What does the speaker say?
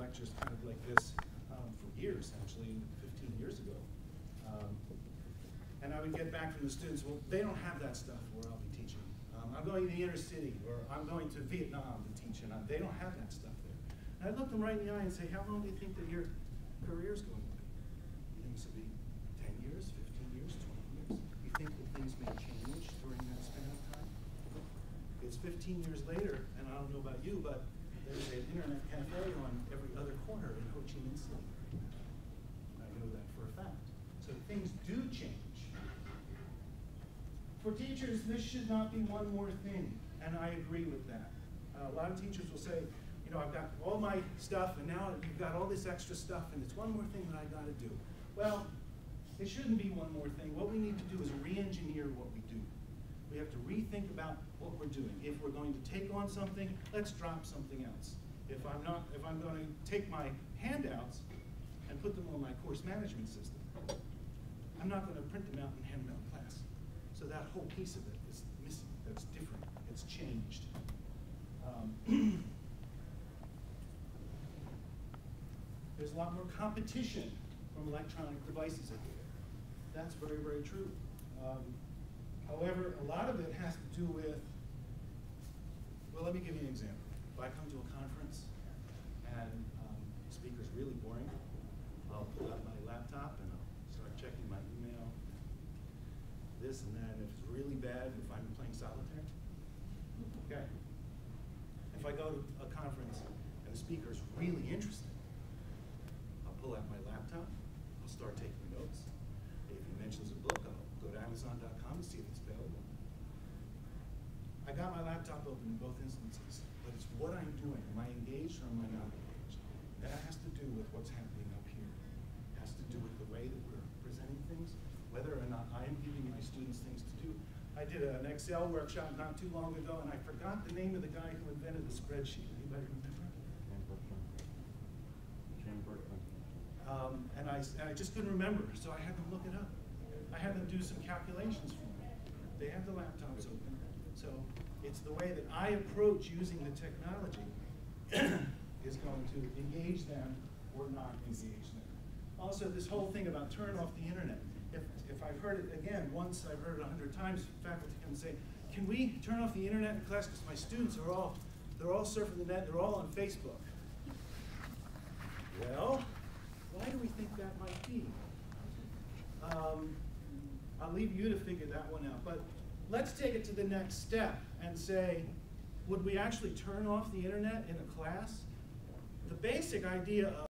lectures kind of like this for years, actually, 15 years ago. And I would get back from the students, well, they don't have that stuff where I'll be teaching. I'm going to the inner city, or I'm going to Vietnam to teach, and they don't have that stuff there. And I'd look them right in the eye and say, how long do you think that your career's going to be? You think this will be 10 years, 15 years, 20 years? You think that things may change during that span of time? It's 15 years later, and I don't know about you, but there's an internet cafe on every other corner in Ho Chi Minh City. I know that for a fact. So things do change. For teachers, this should not be one more thing, and I agree with that. A lot of teachers will say, you know, I've got all my stuff, and now you've got all this extra stuff, and it's one more thing that I got to do. Well, it shouldn't be one more thing. What we need to do is re-engineer what we do. We have to rethink about what we're doing. If we're going to take on something, let's drop something else. If I'm going to take my handouts and put them on my course management system, I'm not going to print them out and hand them out in class. So that whole piece of it is missing. That's different. It's changed. There's a lot more competition from electronic devices everywhere. That's very, very true. However, a lot of it has to do with, well, let me give you an example. If I come to a conference and the speaker's really boring, I'll pull out my laptop and I'll start checking my email, this and that. And if it's really bad, if I'm playing solitaire, okay. If I go to a conference and the speaker's really interesting, I'll pull out my laptop, I'll start taking notes. If he mentions a book, I'll go to Amazon.com and see if it's available. I got my laptop open in both instances, but it's what I'm doing. Am I engaged or am I not engaged? That has to do with what's happening up here. It has to do with the way that we're presenting things, whether or not I am giving my students things to do. I did an Excel workshop not too long ago, and I forgot the name of the guy who invented the spreadsheet. Anybody remember? And I just couldn't remember, so I had them look it up. I had them do some calculations for me. They have the laptops open. So it's the way that I approach using the technology is going to engage them or not engage them. Also, this whole thing about turn off the internet. If I've heard it again, once I've heard it 100 times, faculty come and say, can we turn off the internet in class because my students are all surfing the net, they're all on Facebook. Well, why do we think that might be? I'll leave you to figure that one out, but let's take it to the next step and say, would we actually turn off the internet in a class? The basic idea of